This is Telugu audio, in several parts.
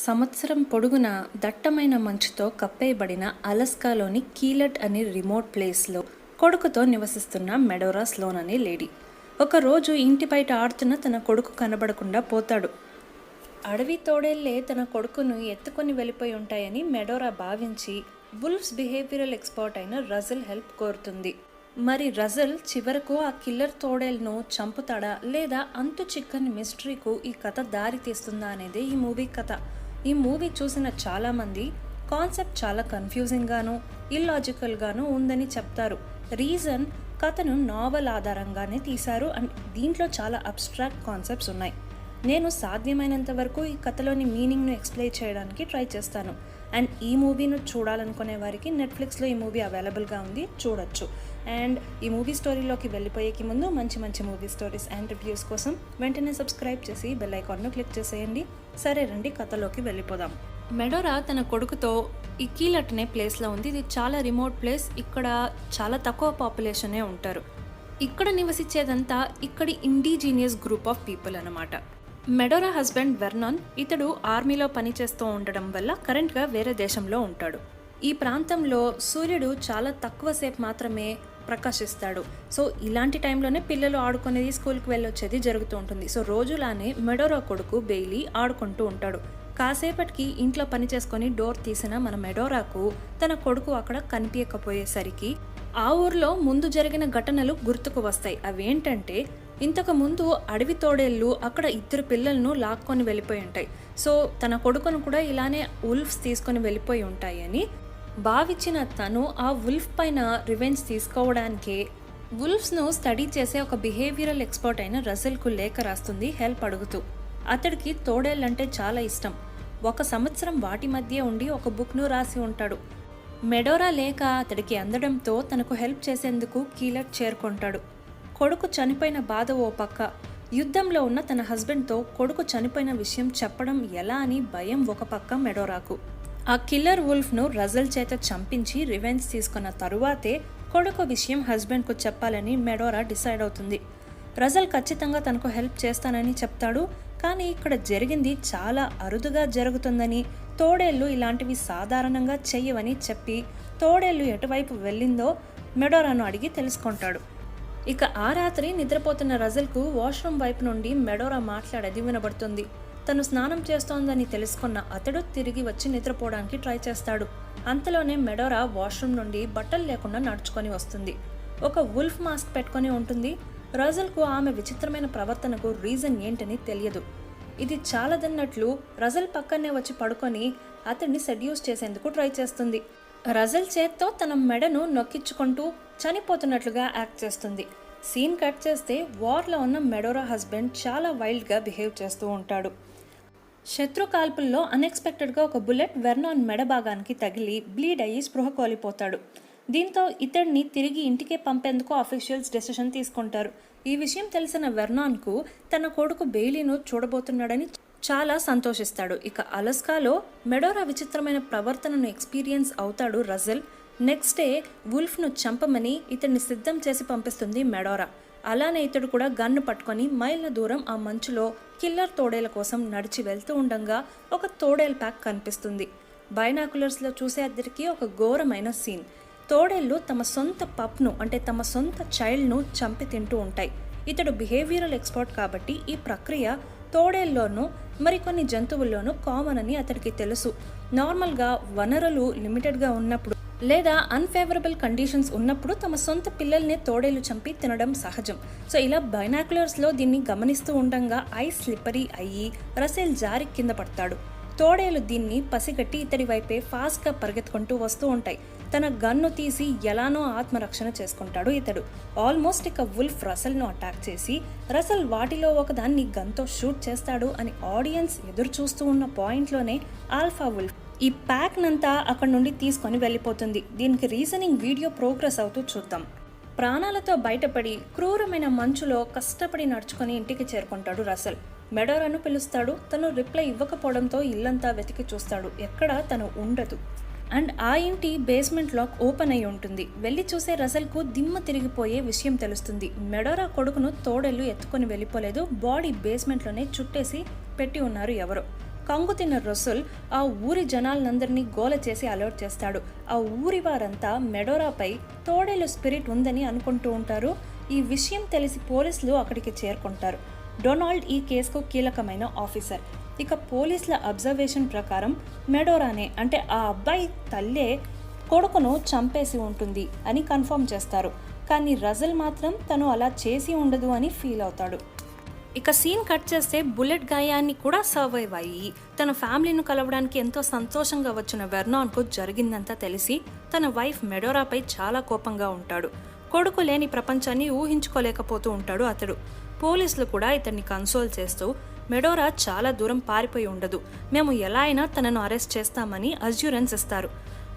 సంవత్సరం పొడుగునా దట్టమైన మంచుతో కప్పేయబడిన అలస్కాలోని కీలట్ అనే రిమోట్ ప్లేస్లో కొడుకుతో నివసిస్తున్న మెడోరా స్లోన్ అనే లేడీ ఒకరోజు ఇంటి బయట ఆడుతున్న తన కొడుకు కనబడకుండా పోతాడు. అడవి తోడేళ్లే తన కొడుకును ఎత్తుకొని వెళ్ళిపోయి ఉంటాయని మెడోరా భావించి వుల్ఫ్స్ బిహేవియరల్ ఎక్స్పర్ట్ అయిన రజల్ హెల్ప్ కోరుతుంది. మరి రజల్ చివరకు ఆ కిల్లర్ తోడేల్ను చంపుతాడా లేదా అంతు చిక్కని మిస్టరీకు ఈ కథ దారి తీస్తుందా అనేదే ఈ మూవీ కథ. ఈ మూవీ చూసిన చాలామంది కాన్సెప్ట్ చాలా కన్ఫ్యూజింగ్గాను ఇల్లాజికల్గాను ఉందని చెప్తారు. రీజన్, కథను నావెల్ ఆధారంగానే తీశారు అండ్ దీంట్లో చాలా అబ్స్ట్రాక్ట్ కాన్సెప్ట్స్ ఉన్నాయి. నేను సాధ్యమైనంత వరకు ఈ కథలోని మీనింగ్ను ఎక్స్ప్లెయిన్ చేయడానికి ట్రై చేస్తాను. అండ్ ఈ మూవీను చూడాలనుకునే వారికి నెట్ఫ్లిక్స్లో ఈ మూవీ అవైలబుల్గా ఉంది, చూడొచ్చు. అండ్ ఈ మూవీ స్టోరీలోకి వెళ్ళిపోయేకి ముందు మంచి మూవీ స్టోరీస్ అండ్ రివ్యూస్ కోసం వెంటనే సబ్స్క్రైబ్ చేసి బెల్ ఐకాన్ను క్లిక్ చేసేయండి. సరే రండి కథలోకి వెళ్ళిపోదాం. మెడోరా తన కొడుకుతో ఈ కీలట్ అనే ప్లేస్లో ఉంది. ఇది చాలా రిమోట్ ప్లేస్. ఇక్కడ చాలా తక్కువ పాపులేషనే ఉంటారు. ఇక్కడ నివసించేదంతా ఇక్కడి ఇండిజీనియస్ గ్రూప్ ఆఫ్ పీపుల్ అన్నమాట. మెడోరా హస్బెండ్ వెర్నాన్, ఇతడు ఆర్మీలో పనిచేస్తూ ఉండడం వల్ల కరెంట్గా వేరే దేశంలో ఉంటాడు. ఈ ప్రాంతంలో సూర్యుడు చాలా తక్కువ సేపు మాత్రమే ప్రకాశిస్తాడు. సో ఇలాంటి టైంలోనే పిల్లలు ఆడుకునేది, స్కూల్కి వెళ్ళొచ్చేది జరుగుతూ ఉంటుంది. సో రోజులానే మెడోరా కొడుకు బెయిలీ ఆడుకుంటూ ఉంటాడు. కాసేపటికి ఇంట్లో పని చేసుకొని డోర్ తీసిన మన మెడోరాకు తన కొడుకు అక్కడ కనిపించకపోయేసరికి ఆ ఊర్లో ముందు జరిగిన ఘటనలు గుర్తుకు వస్తాయి. అవేంటంటే, ఇంతకు ముందు అడవి తోడేళ్ళు అక్కడ 2 పిల్లలను లాక్కొని వెళ్ళిపోయి ఉంటాయి. సో తన కొడుకును కూడా ఇలానే వుల్ఫ్స్ తీసుకొని వెళ్ళిపోయి ఉంటాయని భావించిన తను ఆ వుల్ఫ్ పైన రివెంజ్ తీసుకోవడానికే వుల్ఫ్స్ను స్టడీ చేసే ఒక బిహేవియరల్ ఎక్స్పర్ట్ అయిన రజల్కు లేఖ రాస్తుంది హెల్ప్ అడుగుతూ. అతడికి తోడేళ్ళంటే చాలా ఇష్టం. 1 సంవత్సరం వాటి మధ్య ఉండి ఒక బుక్ను రాసి ఉంటాడు. మెడోరా లేఖ అతడికి అందడంతో తనకు హెల్ప్ చేసేందుకు కీలట్ చేరుకుంటాడు. కొడుకు చనిపోయిన బాధ ఓ పక్క, యుద్ధంలో ఉన్న తన హస్బెండ్తో కొడుకు చనిపోయిన విషయం చెప్పడం ఎలా అని భయం ఒక పక్క మెడోరాకు. ఆ కిల్లర్ వుల్ఫ్ను రజల్ చేత చంపించి రివెంజ్ తీసుకున్న తరువాతే కొడుకు విషయం హస్బెండ్కు చెప్పాలని మెడోరా డిసైడ్ అవుతుంది. రజల్ ఖచ్చితంగా తనకు హెల్ప్ చేస్తానని చెప్తాడు. కానీ ఇక్కడ జరిగింది చాలా అరుదుగా జరుగుతుందని, తోడేళ్ళు ఇలాంటివి సాధారణంగా చెయ్యవని చెప్పి తోడేళ్ళు ఎటువైపు వెళ్ళిందో మెడోరాను అడిగి తెలుసుకుంటాడు. ఇక ఆ రాత్రి నిద్రపోతున్న రజల్కు వాష్రూమ్ వైపు నుండి మెడోరా మాట్లాడేది వినబడుతుంది. తను స్నానం చేస్తోందని తెలుసుకున్న అతడు తిరిగి వచ్చి నిద్రపోవడానికి ట్రై చేస్తాడు. అంతలోనే మెడోరా వాష్రూమ్ నుండి బట్టలు లేకుండా నడుచుకొని వస్తుంది. ఒక వుల్ఫ్ మాస్క్ పెట్టుకొని ఉంటుంది. రజల్కు ఆమె విచిత్రమైన ప్రవర్తనకు రీజన్ ఏంటని తెలియదు. ఇది చాలదన్నట్లు రజల్ పక్కనే వచ్చి పడుకొని అతన్ని సెడ్యూస్ చేసేందుకు ట్రై చేస్తుంది. రజల్ చేత్తో తన మెడను నొక్కించుకుంటూ చనిపోతున్నట్లుగా యాక్ట్ చేస్తుంది. సీన్ కట్ చేస్తే వార్లో ఉన్న మెడోరా హస్బెండ్ చాలా వైల్డ్గా బిహేవ్ చేస్తూ ఉంటాడు. శత్రు కాల్పుల్లో అన్ఎక్స్పెక్టెడ్గా ఒక బుల్లెట్ వెర్నాన్ మెడ భాగానికి తగిలి బ్లీడ్ అయ్యి స్పృహ కోల్పోతాడు. దీంతో ఇతడిని తిరిగి ఇంటికే పంపేందుకు అఫీషియల్స్ డెసిషన్ తీసుకుంటారు. ఈ విషయం తెలిసిన వెర్నాన్కు తన కొడుకు బెయిలీను చూడబోతున్నాడని చాలా సంతోషిస్తాడు. ఇక అలస్కాలో మెడోరా విచిత్రమైన ప్రవర్తనను ఎక్స్పీరియన్స్ అవుతాడు రజల్. నెక్స్ట్ డే వుల్ఫ్ను చంపమని ఇతడిని సిద్ధం చేసి పంపిస్తుంది మెడోరా. అలానే ఇతడు కూడా గన్ను పట్టుకొని మైళ్ళ దూరం ఆ మంచులో కిల్లర్ తోడేల కోసం నడిచి వెళ్తూ ఉండగా ఒక తోడేల్ ప్యాక్ కనిపిస్తుంది. బైనాకులర్స్లో చూసే అద్దరికి ఒక ఘోరమైన సీన్. తోడేళ్ళు తమ సొంత పప్ను, అంటే తమ సొంత చైల్డ్ను చంపి తింటూ ఉంటాయి. ఇతడు బిహేవియరల్ ఎక్స్పర్ట్ కాబట్టి ఈ ప్రక్రియ తోడేల్లోనూ మరికొన్ని జంతువుల్లోనూ కామన్ అని అతడికి తెలుసు. నార్మల్గా వనరులు లిమిటెడ్గా ఉన్నప్పుడు లేదా అన్ఫేవరబుల్ కండిషన్స్ ఉన్నప్పుడు తమ సొంత పిల్లల్ని తోడేలు చంపి తినడం సహజం. సో ఇలా బైనాక్యులర్స్లో దీన్ని గమనిస్తూ ఉండగా ఐస్ స్లిప్పరీ అయ్యి రసెల్ జారి కింద పడతాడు. తోడేలు దీన్ని పసిగట్టి ఇతడి వైపే ఫాస్ట్గా పరిగెత్తుకుంటూ వస్తూ ఉంటాయి. తన గన్ను తీసి ఎలానో ఆత్మరక్షణ చేసుకుంటాడు ఇతడు. ఆల్మోస్ట్ ఇక వుల్ఫ్ రసల్ను అటాక్ చేసి రసల్ వాటిలో ఒకదాన్ని గన్తో షూట్ చేస్తాడు అని ఆడియన్స్ ఎదురు చూస్తూ ఉన్న పాయింట్లోనే ఆల్ఫా వుల్ఫ్ ఈ ప్యాక్నంతా అక్కడి నుండి తీసుకొని వెళ్ళిపోతుంది. దీనికి రీజనింగ్ వీడియో ప్రోగ్రెస్ అవుతూ చూద్దాం. ప్రాణాలతో బయటపడి క్రూరమైన మంచులో కష్టపడి నడుచుకొని ఇంటికి చేరుకుంటాడు రసల్. మెడోరాను పిలుస్తాడు. తను రిప్లై ఇవ్వకపోవడంతో ఇల్లంతా వెతికి చూస్తాడు. ఎక్కడా తను ఉండదు. అండ్ ఆ ఇంటి బేస్మెంట్ లాక్ ఓపెన్ అయి ఉంటుంది. వెళ్ళి చూసే రసల్కు దిమ్మ తిరిగిపోయే విషయం తెలుస్తుంది. మెడోరా కొడుకును తోడేళ్ళు ఎత్తుకొని వెళ్ళిపోలేదు, బాడీ బేస్మెంట్లోనే చుట్టేసి పెట్టి ఉన్నారు ఎవరో. కంగుతిన్న రసల్ ఆ ఊరి జనాలందరినీ గోల చేసి అలర్ట్ చేస్తాడు. ఆ ఊరి వారంతా మెడోరాపై తోడేలు స్పిరిట్ ఉందని అనుకుంటూ ఉంటారు. ఈ విషయం తెలిసి పోలీసులు అక్కడికి చేరుకుంటారు. డొనాల్డ్ ఈ కేసుకు కీలకమైన ఆఫీసర్. ఇక పోలీసుల అబ్జర్వేషన్ ప్రకారం మెడోరానే అంటే ఆ అబ్బాయి తల్లే కొడుకును చంపేసి ఉంటుంది అని కన్ఫర్మ్ చేస్తారు. కానీ రజల్ మాత్రం తను అలా చేసి ఉండదు అని ఫీల్ అవుతాడు. ఇక సీన్ కట్ చేస్తే బుల్లెట్ గాయాన్ని కూడా సర్వైవ్ అయ్యి తన ఫ్యామిలీని కలవడానికి ఎంతో సంతోషంగా వచ్చిన వెర్నాన్కు జరిగిందంతా తెలిసి తన వైఫ్ మెడోరాపై చాలా కోపంగా ఉంటాడు. కొడుకు లేని ప్రపంచాన్ని ఊహించుకోలేకపోతూ ఉంటాడు అతడు. పోలీసులు కూడా ఇతన్ని కన్సోల్ చేస్తూ మెడోరా చాలా దూరం పారిపోయి ఉండదు, మేము ఎలా అయినా తనను అరెస్ట్ చేస్తామని అష్యూరెన్స్ ఇస్తారు.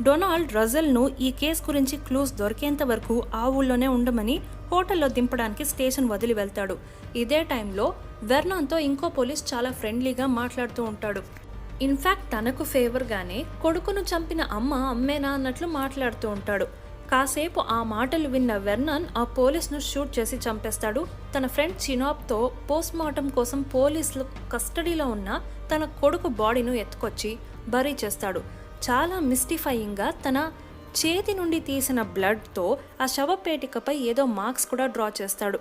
డొనాల్డ్ రజల్ను ఈ కేసు గురించి క్లూస్ దొరికేంత వరకు ఆ ఊళ్ళోనే ఉండమని హోటల్లో దింపడానికి స్టేషన్ వదిలి వెళ్తాడు. ఇదే టైంలో వెర్నాన్తో ఇంకో పోలీస్ చాలా ఫ్రెండ్లీగా మాట్లాడుతూ ఉంటాడు. ఇన్ఫ్యాక్ట్ తనకు ఫేవర్గానే కొడుకును చంపిన అమ్మేనా అన్నట్లు మాట్లాడుతూ ఉంటాడు. కాసేపు ఆ మాటలు విన్న వెర్నాన్ ఆ పోలీస్ను షూట్ చేసి చంపేస్తాడు. తన ఫ్రెండ్ చినాబ్తో పోస్ట్ మార్టం కోసం పోలీసులు కస్టడీలో ఉన్న తన కొడుకు బాడీను ఎత్తుకొచ్చి బరీ చేస్తాడు. చాలా మిస్టిఫైయింగ్గా తన చేతి నుండి తీసిన బ్లడ్తో ఆ శవపేటికపై ఏదో మార్క్స్ కూడా డ్రా చేస్తాడు.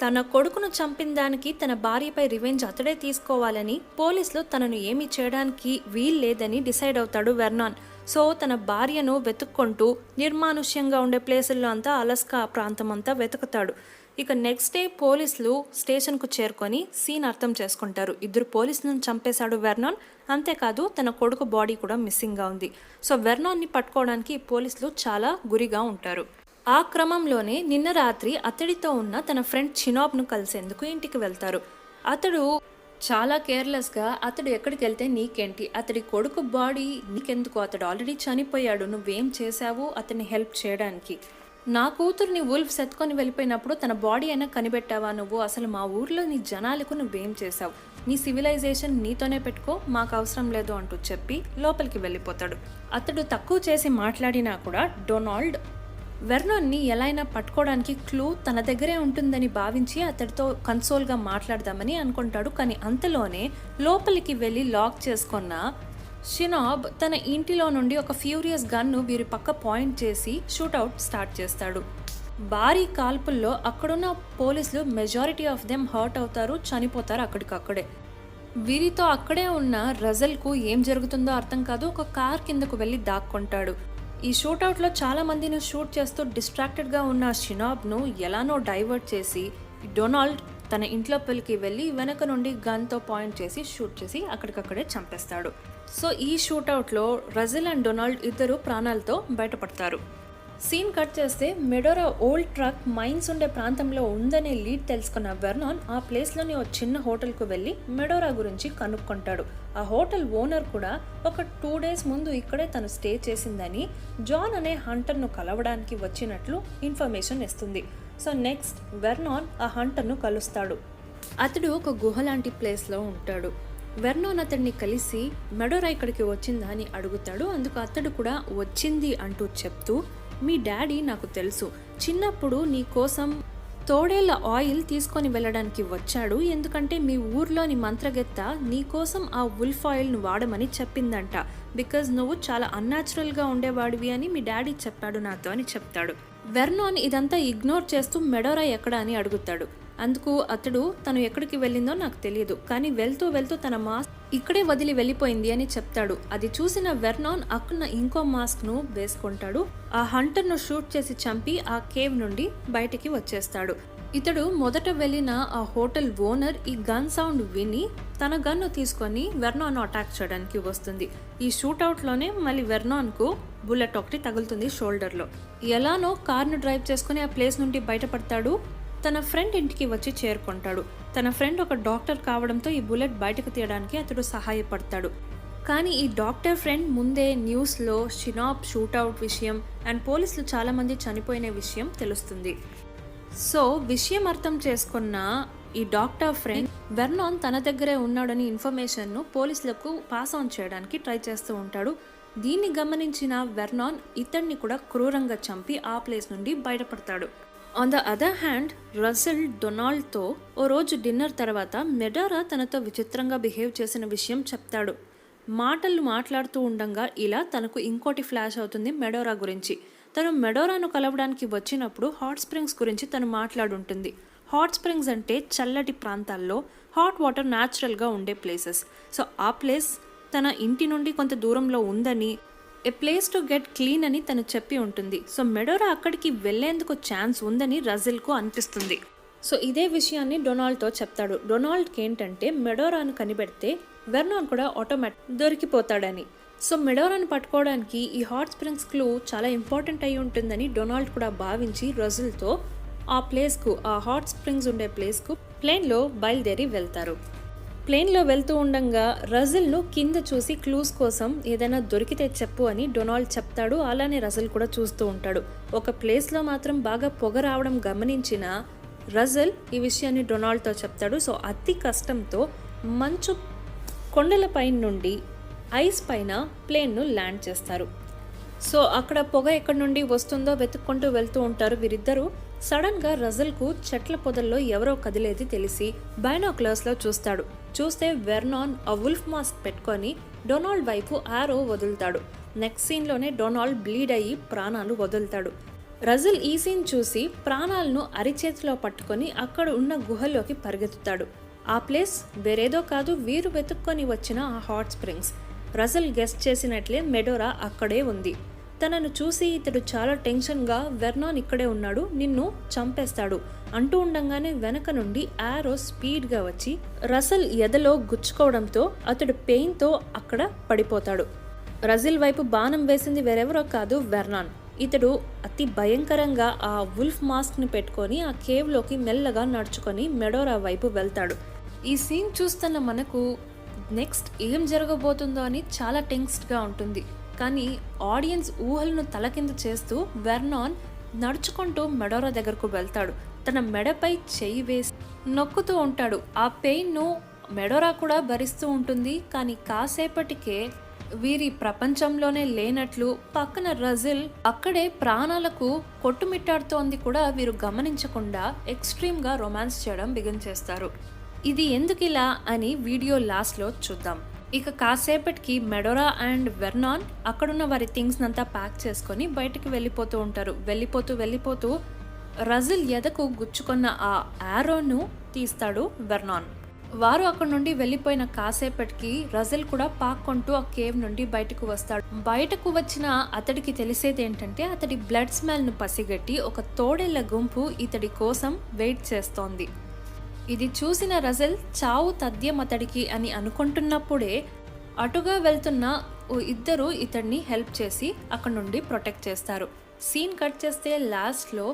తన కొడుకును చంపిన దానికి తన భార్యపై రివెంజ్ అతడే తీసుకోవాలని పోలీసులు తనను ఏమీ చేయడానికి వీల్లేదని డిసైడ్ అవుతాడు వెర్నాన్. సో తన భార్యను వెతుక్కుంటూ నిర్మానుష్యంగా ఉండే ప్లేసుల్లో అంతా అలస్కా ప్రాంతం అంతా వెతుకుతాడు. ఇక నెక్స్ట్ డే పోలీసులు స్టేషన్కు చేరుకొని సీన్ అర్థం చేసుకుంటారు. 2 పోలీసులను చంపేశాడు వెర్నాన్. అంతేకాదు తన కొడుకు బాడీ కూడా మిస్సింగ్గా ఉంది. సో వెర్నాన్ని పట్టుకోవడానికి పోలీసులు చాలా గురిగా ఉంటారు. ఆ క్రమంలోనే నిన్న రాత్రి అతడితో ఉన్న తన ఫ్రెండ్ చినాబ్ను కలిసేందుకు ఇంటికి వెళ్తారు. అతడు చాలా కేర్లెస్గా అతడు ఎక్కడికి వెళ్తే నీకేంటి, అతడి కొడుకు బాడీ నీకెందుకు, అతడు ఆల్రెడీ చనిపోయాడు, నువ్వేం చేశావు అతన్ని హెల్ప్ చేయడానికి, నా కూతుర్ని వుల్ఫ్స్ ఎత్తుకొని వెళ్ళిపోయినప్పుడు తన బాడీ అయినా కనిపెట్టావా నువ్వు, అసలు మా ఊర్లో నీ జనాలకు నువ్వేం చేశావు, నీ సివిలైజేషన్ నీతోనే పెట్టుకో, మాకు అవసరం లేదు అంటూ చెప్పి లోపలికి వెళ్ళిపోతాడు. అతడు తక్కువ చేసి మాట్లాడినా కూడా డొనాల్డ్ వెర్నాన్ని ఎలా అయినా పట్టుకోవడానికి క్లూ తన దగ్గరే ఉంటుందని భావించి అతడితో కన్సోల్గా మాట్లాడదామని అనుకుంటాడు. కానీ అంతలోనే లోపలికి వెళ్ళి లాక్ చేసుకున్న షినాబ్ తన ఇంటిలో నుండి ఒక ఫ్యూరియస్ గన్ను వీరి పక్క పాయింట్ చేసి షూట్అవుట్ స్టార్ట్ చేస్తాడు. భారీ కాల్పుల్లో అక్కడున్న పోలీసులు మెజారిటీ ఆఫ్ దెమ్ హర్ట్ అవుతారు, చనిపోతారు అక్కడికక్కడే. వీరితో అక్కడే ఉన్న రజల్కు ఏం జరుగుతుందో అర్థం కాదు. ఒక కార్ కిందకు వెళ్ళి దాక్కుంటాడు. ఈ షూట్అవుట్లో చాలా మందిని షూట్ చేస్తూ డిస్ట్రాక్టెడ్గా ఉన్న షినాబ్ను ఎలానో డైవర్ట్ చేసి డొనాల్డ్ తన ఇంట్లోపలికి వెళ్ళి వెనక నుండి గన్తో పాయింట్ చేసి షూట్ చేసి అక్కడికక్కడే చంపేస్తాడు. సో ఈ షూట్అవుట్లో రజల్ అండ్ డొనాల్డ్ ఇద్దరు ప్రాణాలతో బయటపడతారు. సీన్ కట్ చేస్తే మెడోరా ఓల్డ్ ట్రక్ మైన్స్ ఉండే ప్రాంతంలో ఉందనే లీడ్ తెలుసుకున్న వెర్నాన్ ఆ ప్లేస్లోని ఒక చిన్న హోటల్కు వెళ్ళి మెడోరా గురించి కనుక్కుంటాడు. ఆ హోటల్ ఓనర్ కూడా ఒక 2 days ముందు ఇక్కడే తను స్టే చేసిందని, జాన్ అనే హంటర్ను కలవడానికి వచ్చినట్లు ఇన్ఫర్మేషన్ ఇస్తుంది. సో నెక్స్ట్ వెర్నాన్ ఆ హంటర్ను కలుస్తాడు. అతడు ఒక గుహ లాంటి ప్లేస్లో ఉంటాడు. వెర్నాన్ అతడిని కలిసి మెడోరా ఇక్కడికి వచ్చిందా అని అడుగుతాడు. అందుకు అతడు కూడా వచ్చింది అంటూ చెప్తూ, మీ డాడీ నాకు తెలుసు, చిన్నప్పుడు నీ కోసం తోడేళ్ల ఆయిల్ తీసుకొని వెళ్ళడానికి వచ్చాడు, ఎందుకంటే మీ ఊర్లోని మంత్రగెత్త నీ కోసం ఆ వుల్ఫ్ ఆయిల్ను వాడమని చెప్పిందంట, బికాజ్ నువ్వు చాలా అన్యాచురల్గా ఉండేవాడివి అని మీ డాడీ చెప్పాడు నాతో అని చెప్తాడు. వెర్నాన్ ఇదంతా ఇగ్నోర్ చేస్తూ మెడోరా ఎక్కడ అని అడుగుతాడు. అందుకు అతడు తను ఎక్కడికి వెళ్ళిందో నాకు తెలియదు, కానీ వెళ్తూ వెళ్తూ తన మాస్క్ ఇక్కడే వదిలి వెళ్ళిపోయింది అని చెప్తాడు. అది చూసిన వెర్నాన్ అక్కడ ఇంకో మాస్క్ను వేసుకుంటాడు. ఆ హంటర్ను షూట్ చేసి చంపి ఆ కేవ్ నుండి బయటికి వచ్చేస్తాడు. ఇతడు మొదట వెళ్ళిన ఆ హోటల్ ఓనర్ ఈ గన్ సౌండ్ విని తన గన్ను తీసుకొని వెర్నాన్ అటాక్ చేయడానికి వస్తుంది. ఈ షూట్అవుట్లోనే మళ్ళీ వెర్నాన్కు బుల్లెట్ ఒకటి తగులుతుంది షోల్డర్లో. ఎలానో కార్ను డ్రైవ్ చేసుకుని ఆ ప్లేస్ నుండి బయటపడతాడు. తన ఫ్రెండ్ ఇంటికి వచ్చి చేరుకుంటాడు. తన ఫ్రెండ్ ఒక డాక్టర్ కావడంతో ఈ బుల్లెట్ బయటకు తీయడానికి అతడు సహాయపడతాడు. కానీ ఈ డాక్టర్ ఫ్రెండ్ ముందే న్యూస్లో షినాబ్ షూట్అవుట్ విషయం అండ్ పోలీసులు చాలామంది చనిపోయిన విషయం తెలుస్తుంది. సో విషయం అర్థం చేసుకున్న ఈ డాక్టర్ ఫ్రెండ్ వెర్నాన్ తన దగ్గరే ఉన్నాడని ఇన్ఫర్మేషన్ను పోలీసులకు పాస్ ఆన్ చేయడానికి ట్రై చేస్తూ ఉంటాడు. దీన్ని గమనించిన వెర్నాన్ ఇతన్ని కూడా క్రూరంగా చంపి ఆ ప్లేస్ నుండి బయటపడతాడు. On the other hand Russell డొనాల్డ్తో ఓ రోజు డిన్నర్ తర్వాత మెడోరా తనతో విచిత్రంగా బిహేవ్ చేసిన విషయం చెప్తాడు. మాటలు మాట్లాడుతూ ఉండంగా ఇలా తనకు ఇంకోటి ఫ్లాష్ అవుతుంది మెడోరా గురించి. తను మెడోరాను కలవడానికి వచ్చినప్పుడు హాట్ స్ప్రింగ్స్ గురించి తను మాట్లాడుంటుంది. హాట్ స్ప్రింగ్స్ అంటే చల్లటి ప్రాంతాల్లో హాట్ వాటర్ న్యాచురల్గా ఉండే ప్లేసెస్. సో ఆ ప్లేస్ తన ఇంటి నుండి కొంత దూరంలో ఉందని, ఏ ప్లేస్ టు గెట్ క్లీన్ అని తను చెప్పి ఉంటుంది. సో మెడోరా అక్కడికి వెళ్లేందుకు ఛాన్స్ ఉందని రజిల్కు అనిపిస్తుంది. సో ఇదే విషయాన్ని డొనాల్డ్తో చెప్తాడు. డొనాల్డ్కి ఏంటంటే మెడోరాను కనిపెడితే వెర్నాన్ కూడా ఆటోమేటిక్ దొరికిపోతాడని. సో మెడోరాను పట్టుకోవడానికి ఈ హాట్ స్ప్రింగ్స్ క్లూ చాలా ఇంపార్టెంట్ అయి ఉంటుందని డొనాల్డ్ కూడా భావించి రజిల్తో ఆ ప్లేస్కు, ఆ హాట్ స్ప్రింగ్స్ ఉండే ప్లేస్కు ప్లేన్లో బయలుదేరి వెళ్తారు. ప్లేన్లో వెళ్తూ ఉండగా రజిల్ను కింద చూసి క్లూస్ కోసం ఏదైనా దొరికితే చెప్పు అని డొనాల్డ్ చెప్తాడు. అలానే రజిల్ కూడా చూస్తూ ఉంటాడు. ఒక ప్లేస్లో మాత్రం బాగా పొగ రావడం గమనించిన రజిల్ ఈ విషయాన్ని డొనాల్డ్తో చెప్తాడు. సో అతి కష్టంతో మంచు కొండలపై నుండి ఐస్ పైన ప్లేన్ను ల్యాండ్ చేస్తారు. సో అక్కడ పొగ ఎక్కడి నుండి వస్తుందో వెతుక్కుంటూ వెళ్తూ ఉంటారు వీరిద్దరూ. సడన్గా రజిల్కు చెట్ల పొదల్లో ఎవరో కదిలేది తెలిసి బైనాక్యులర్స్లో చూస్తాడు. చూస్తే వెర్నాన్ ఆ వుల్ఫ్ మాస్క్ పెట్టుకొని డొనాల్డ్ వైపు ఆరో వదులుతాడు. నెక్స్ట్ సీన్లోనే డొనాల్డ్ బ్లీడ్ అయ్యి ప్రాణాలు వదులుతాడు. రజిల్ ఈ సీన్ చూసి ప్రాణాలను అరిచేతిలో పట్టుకొని అక్కడ ఉన్న గుహలోకి పరిగెత్తుతాడు. ఆ ప్లేస్ వేరేదో కాదు, వీరు వెతుక్కొని వచ్చిన ఆ హాట్ స్ప్రింగ్స్. రజిల్ గెస్ట్ చేసినట్లే మెడోరా అక్కడే ఉంది. తనను చూసి ఇతడు చాలా టెన్షన్గా వెర్నాన్ ఇక్కడే ఉన్నాడు, నిన్ను చంపేస్తాడు అంటూ ఉండంగానే వెనక నుండి ఆరో స్పీడ్గా వచ్చి రజిల్ ఎదలో గుచ్చుకోవడంతో అతడు పెయిన్తో అక్కడ పడిపోతాడు. రజిల్ వైపు బాణం వేసింది వేరెవరో కాదు, వెర్నాన్. ఇతడు అతి భయంకరంగా ఆ వుల్ఫ్ మాస్క్ని పెట్టుకొని ఆ కేవ్లోకి మెల్లగా నడుచుకొని మెడోరా వైపు వెళ్తాడు. ఈ సీన్ చూస్తున్న మనకు నెక్స్ట్ ఏం జరగబోతుందో అని చాలా టెన్స్డ్గా ఉంటుంది. కానీ ఆడియన్స్ ఊహలను తలకింద చేస్తూ వెర్నాన్ నడుచుకుంటూ మెడోరా దగ్గరకు వెళ్తాడు. తన మెడపై చెయ్యి వేసి నొక్కుతూ ఉంటాడు. ఆ పెయిన్ను మెడోరా కూడా భరిస్తూ ఉంటుంది. కానీ కాసేపటికే వీరి ప్రపంచంలోనే లేనట్లు పక్కన రజిల్ అక్కడే ప్రాణాలకు కొట్టుమిట్టాడుతోంది కూడా వీరు గమనించకుండా ఎక్స్ట్రీమ్గా రొమాన్స్ చేయడం బిగిన్ చేస్తారు. ఇది ఎందుకిలా అని వీడియో లాస్ట్లో చూద్దాం. ఇక కాసేపటికి మెడోరా అండ్ వెర్నాన్ అక్కడున్న వారి థింగ్స్ అంతా ప్యాక్ చేసుకొని బయటికి వెళ్ళిపోతూ ఉంటారు. వెళ్ళిపోతూ రజిల్ ఎదకు గుచ్చుకున్న ఆ ఆరోను తీస్తాడు వెర్నాన్. వారు అక్కడ నుండి వెళ్ళిపోయిన కాసేపటికి రజిల్ కూడా పాక్కుంటూ ఆ కేవ్ నుండి బయటకు వస్తాడు. బయటకు వచ్చిన అతడికి తెలిసేది ఏంటంటే అతడి బ్లడ్ స్మెల్ను పసిగట్టి ఒక తోడేళ్ల గుంపు ఇతడి కోసం వెయిట్ చేస్తోంది. ఇది చూసిన రజిల్ చావు తథ్యం అతడికి అని అనుకుంటున్నప్పుడే అటుగా వెళ్తున్న ఇద్దరు ఇతడిని హెల్ప్ చేసి అక్కడ నుండి ప్రొటెక్ట్ చేస్తారు. సీన్ కట్ చేస్తే లాస్ట్లో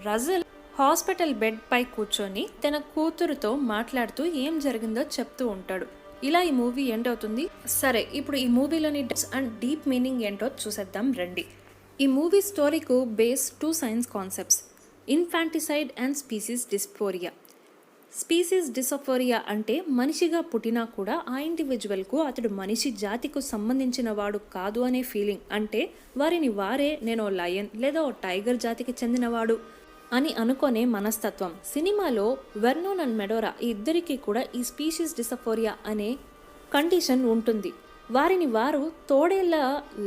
రజిల్ హాస్పిటల్ బెడ్ పై కూర్చొని తన కూతురుతో మాట్లాడుతూ ఏం జరిగిందో చెప్తూ ఉంటాడు. ఇలా ఈ మూవీ ఎండ్ అవుతుంది. సరే, ఇప్పుడు ఈ మూవీలోని డెప్స్ అండ్ డీప్ మీనింగ్ ఏంటో చూసేద్దాం రండి. ఈ మూవీ స్టోరీకు base 2 science concepts: infanticide and species dysphoria. Species dysphoria అంటే మనిషిగా పుట్టినా కూడా ఆ ఇండివిజువల్కు అతడు మనిషి జాతికు సంబంధించిన వాడు కాదు అనే ఫీలింగ్. అంటే వారిని వారే నేను లయన్ లేదా ఓ టైగర్ జాతికి చెందినవాడు అని అనుకునే మనస్తత్వం. సినిమాలో వెర్నాన్ అండ్ మెడోరా ఈ ఇద్దరికి కూడా ఈ స్పీసీస్ డిసోఫోరియా అనే కండిషన్ ఉంటుంది. వారిని వారు తోడేళ్ల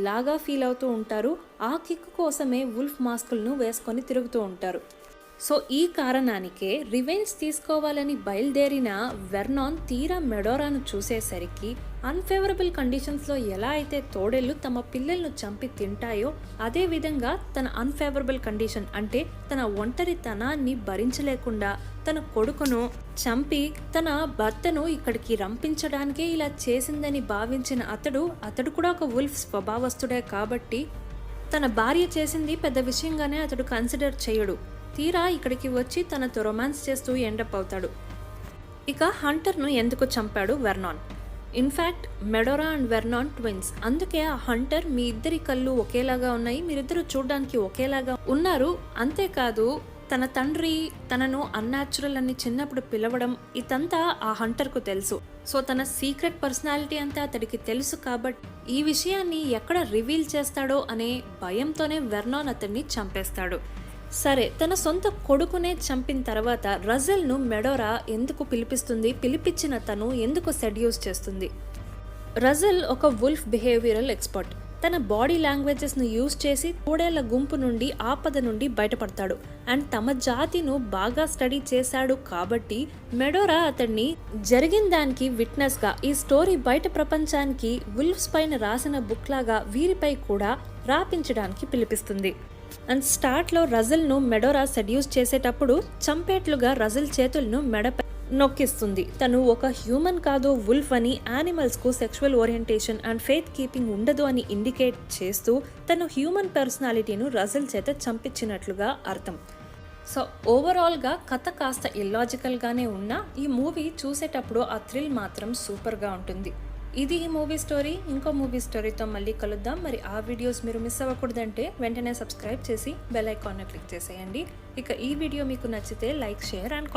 లాగా ఫీల్ అవుతూ ఉంటారు. ఆ కిక్ కోసమే వుల్ఫ్ మాస్కులను వేసుకొని తిరుగుతూ ఉంటారు. సో ఈ కారణానికే రివెంజ్ తీసుకోవాలని బయలుదేరిన వెర్నాన్ తీరా మెడోరాను చూసేసరికి అన్ఫేవరబుల్ కండిషన్స్లో ఎలా అయితే తోడేళ్లు తమ పిల్లలను చంపి తింటాయో అదే విధంగా తన అన్ఫేవరబుల్ కండిషన్ అంటే తన ఒంటరితనాన్ని భరించలేకుండా తన కొడుకును చంపి తన భర్తను ఇక్కడికి రంపించడానికే ఇలా చేసిందని భావించిన అతడు కూడా ఒక వుల్ఫ్ స్వభావస్తుడే కాబట్టి తన భార్య చేసింది పెద్ద విషయంగానే అతడు కన్సిడర్ చేయడు. తీరా ఇక్కడికి వచ్చి తనతో రొమాన్స్ చేస్తూ ఎండప్ అవుతాడు. ఇక హంటర్ను ఎందుకు చంపాడు Vernon? In fact Medora and Vernon twins. అందుకే ఆ హంటర్ మీ ఇద్దరి కళ్ళు ఒకేలాగా ఉన్నాయి, మీరిద్దరు చూడడానికి ఒకేలాగా ఉన్నారు. అంతేకాదు తన తండ్రి తనను అన్యాచురల్ అని చిన్నప్పుడు పిలవడం ఇదంతా ఆ హంటర్కు తెలుసు. సో తన సీక్రెట్ పర్సనాలిటీ అంతా అతడికి తెలుసు కాబట్టి ఈ విషయాన్ని ఎక్కడ రివీల్ చేస్తాడో అనే భయంతోనే వెర్నాన్ అతన్ని చంపేస్తాడు. సరే, తన సొంత కొడుకునే చంపిన తర్వాత రజల్ను మెడోరా ఎందుకు పిలిపించిన తను ఎందుకు సెడ్యూస్ చేస్తుంది? రజల్ ఒక వుల్ఫ్ బిహేవియరల్ ఎక్స్పర్ట్. తన బాడీ లాంగ్వేజెస్ను యూజ్ చేసి తోడేళ్ల గుంపు నుండి ఆపద నుండి బయటపడతాడు. అండ్ తమ జాతిను బాగా స్టడీ చేశాడు కాబట్టి మెడోరా అతన్ని జరిగిన దానికి విట్నెస్గా ఈ స్టోరీ బయట ప్రపంచానికి వుల్ఫ్స్ పైన రాసిన బుక్ లాగా వీరిపై కూడా రాపించడానికి పిలిపిస్తుంది. అండ్ స్టార్ట్లో రజల్ను మెడోరా సెడ్యూస్ చేసేటప్పుడు చంపేట్లుగా రజల్ చేతులను మెడపై నొక్కిస్తుంది. తను ఒక హ్యూమన్ కాదు, వుల్ఫ్ అని, యానిమల్స్కు sexual orientation and faith keeping ఉండదు అని ఇండికేట్ చేస్తూ తను హ్యూమన్ పర్సనాలిటీను రజల్ చేత చంపించినట్లుగా అర్థం. సో ఓవరాల్గా కథ కాస్త ఇల్లాజికల్గానే ఉన్నా ఈ మూవీ చూసేటప్పుడు ఆ థ్రిల్ మాత్రం సూపర్గా ఉంటుంది. ఇది ఈ మూవీ స్టోరీ. ఇంకో మూవీ స్టోరీతో మళ్ళీ కలుద్దాం. మరి ఆ వీడియోస్ మీరు మిస్ అవ్వకూడదంటే వెంటనే సబ్స్క్రైబ్ చేసి బెల్ ఐకాన్ని క్లిక్ చేసేయండి. ఇక ఈ వీడియో మీకు నచ్చితే లైక్, షేర్ అండ్